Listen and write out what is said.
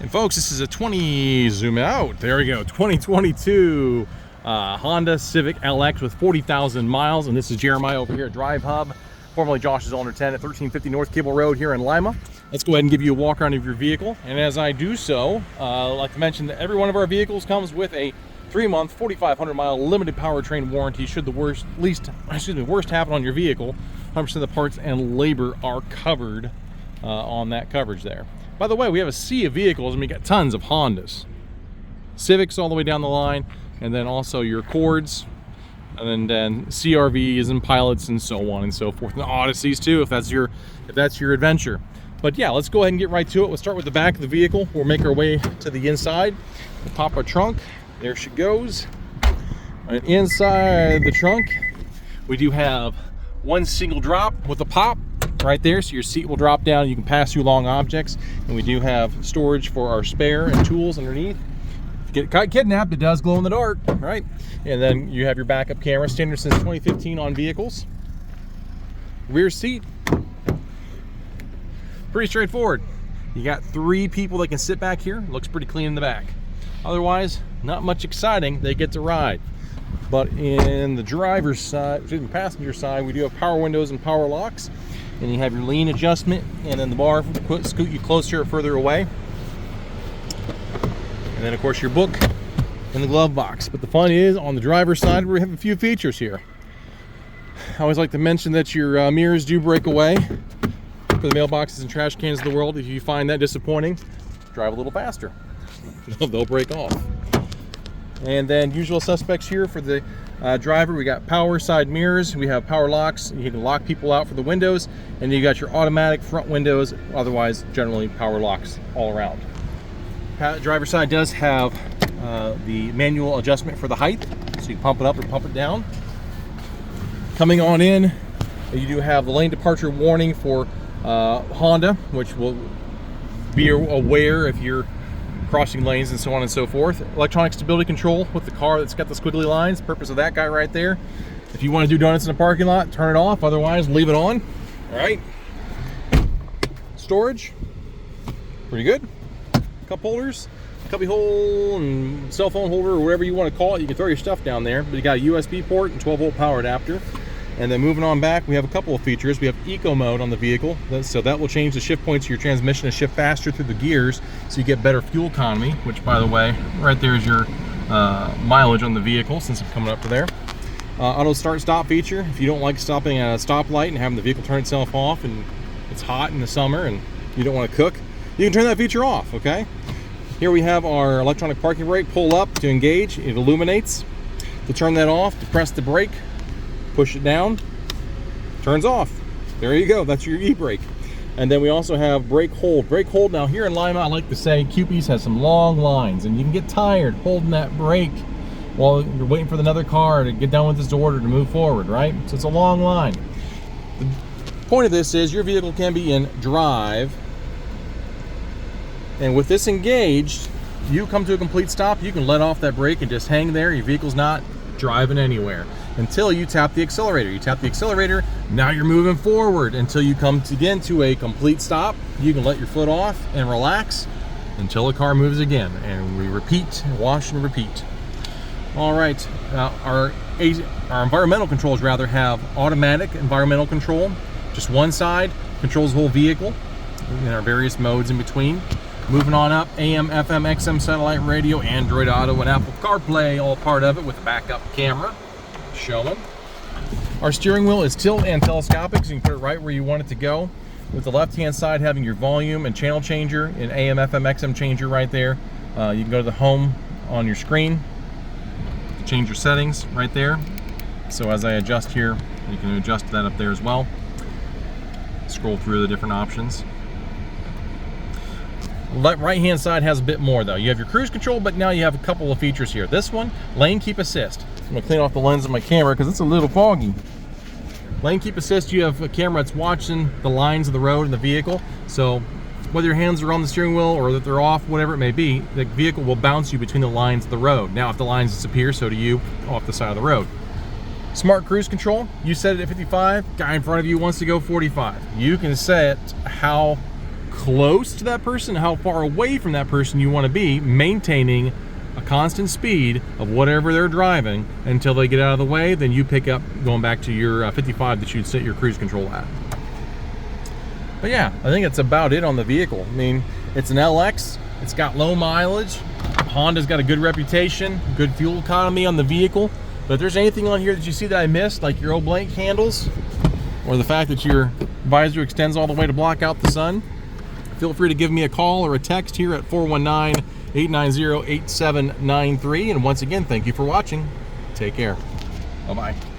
And folks, this is a zoom out, there we go, 2022 Honda Civic LX with 40,000 miles. And this is Jeremiah over here at Drive Hub, formerly Josh's owner 10 at 1350 North Cable Road here in Lima. Let's go ahead and give you a walk around of your vehicle. And as I do so, I'd like to mention that every one of our vehicles comes with a 3-month, 4,500 mile limited powertrain warranty. Should the worst happen on your vehicle, 100% of the parts and labor are covered on that coverage there. By the way, we have a sea of vehicles, and we got tons of Hondas, Civics all the way down the line, and then also your Accords, and then CRVs and Pilots and so on and so forth, and Odysseys too, if that's your adventure. But yeah, let's go ahead and get right to it. We'll start with the back of the vehicle. We'll make our way to the inside. We'll pop our trunk. There she goes. And inside the trunk, we do have one single drop with a pop right there, so your seat will drop down. You can pass through long objects, and we do have storage for our spare and tools underneath. If you get kidnapped, it does glow in the dark, right? And then you have your backup camera, standard since 2015 on vehicles. Rear seat, pretty straightforward. You got 3 people that can sit back here. Looks pretty clean in the back. Otherwise, not much exciting. They get to ride. But in the driver's side, excuse me, passenger side, we do have power windows and power locks. And you have your lean adjustment, and then the bar scoot you closer or further away. And then of course your book in the glove box. But the fun is on the driver's side, we have a few features here. I always like to mention that your mirrors do break away for the mailboxes and trash cans of the world. If you find that disappointing, drive a little faster. They'll break off. And then usual suspects here for the driver, we got power side mirrors, we have power locks, you can lock people out for the windows, and you got your automatic front windows, otherwise generally power locks all around. Driver side does have the manual adjustment for the height, so you can pump it up or pump it down. Coming on in, you do have the lane departure warning for Honda, which will be aware if you're crossing lanes and so on and so forth. Electronic stability control with the car that's got the squiggly lines. Purpose of that guy right there. If you want to do donuts in a parking lot, turn it off. Otherwise, leave it on. All right. Storage, pretty good. Cup holders, cubby hole, and cell phone holder, or whatever you want to call it. You can throw your stuff down there. But you got a USB port and 12-volt power adapter. And then moving on back, we have a couple of features. We have eco mode on the vehicle, so that will change the shift points of your transmission to shift faster through the gears, so you get better fuel economy, which, by the way, right there is your mileage on the vehicle, since I'm coming up to there. Auto start stop feature. If you don't like stopping at a stoplight and having the vehicle turn itself off, and it's hot in the summer and you don't want to cook, you can turn that feature off, okay? Here we have our electronic parking brake. Pull up to engage, it illuminates. To turn that off, to press the brake, push it down, turns off. There you go, that's your e-brake. And then we also have brake hold. Brake hold, now here in Lima, I like to say QP's has some long lines, and you can get tired holding that brake while you're waiting for another car to get done with this order to move forward, right? So it's a long line. The point of this is your vehicle can be in drive, and with this engaged, you come to a complete stop, you can let off that brake and just hang there. Your vehicle's not driving anywhere until you tap the accelerator. You tap the accelerator, now you're moving forward until you come again to a complete stop. You can let your foot off and relax until the car moves again, and we repeat, wash and repeat. All right, our environmental controls rather have automatic environmental control. Just one side controls the whole vehicle in our various modes in between. Moving on up, AM, FM, XM satellite radio, Android Auto, and Apple CarPlay, all part of it with a backup camera showing. Our steering wheel is tilt and telescopic, so you can put it right where you want it to go. With the left-hand side having your volume and channel changer, and AM, FM, XM changer right there. You can go to the home on your screen, change your settings right there. So as I adjust here, you can adjust that up there as well. Scroll through the different options. Right hand side has a bit more though. You have your cruise control, but now you have a couple of features here. This one, lane keep assist. I'm gonna clean off the lens of my camera because it's a little foggy. Lane keep assist, you have a camera that's watching the lines of the road in the vehicle. So whether your hands are on the steering wheel or that they're off, whatever it may be, the vehicle will bounce you between the lines of the road. Now if the lines disappear, so do you off the side of the road. Smart cruise control, you set it at 55, guy in front of you wants to go 45. You can set how close to that person, how far away from that person you want to be, maintaining a constant speed of whatever they're driving until they get out of the way. Then you pick up going back to your 55 that you'd set your cruise control at. But yeah, I think that's about it on the vehicle. I mean, it's an LX, it's got low mileage, Honda's got a good reputation, good fuel economy on the vehicle. But if there's anything on here that you see that I missed, like your old blank handles, or the fact that your visor extends all the way to block out the sun, feel free to give me a call or a text here at 419-890-8793. And once again, thank you for watching. Take care. Bye-bye.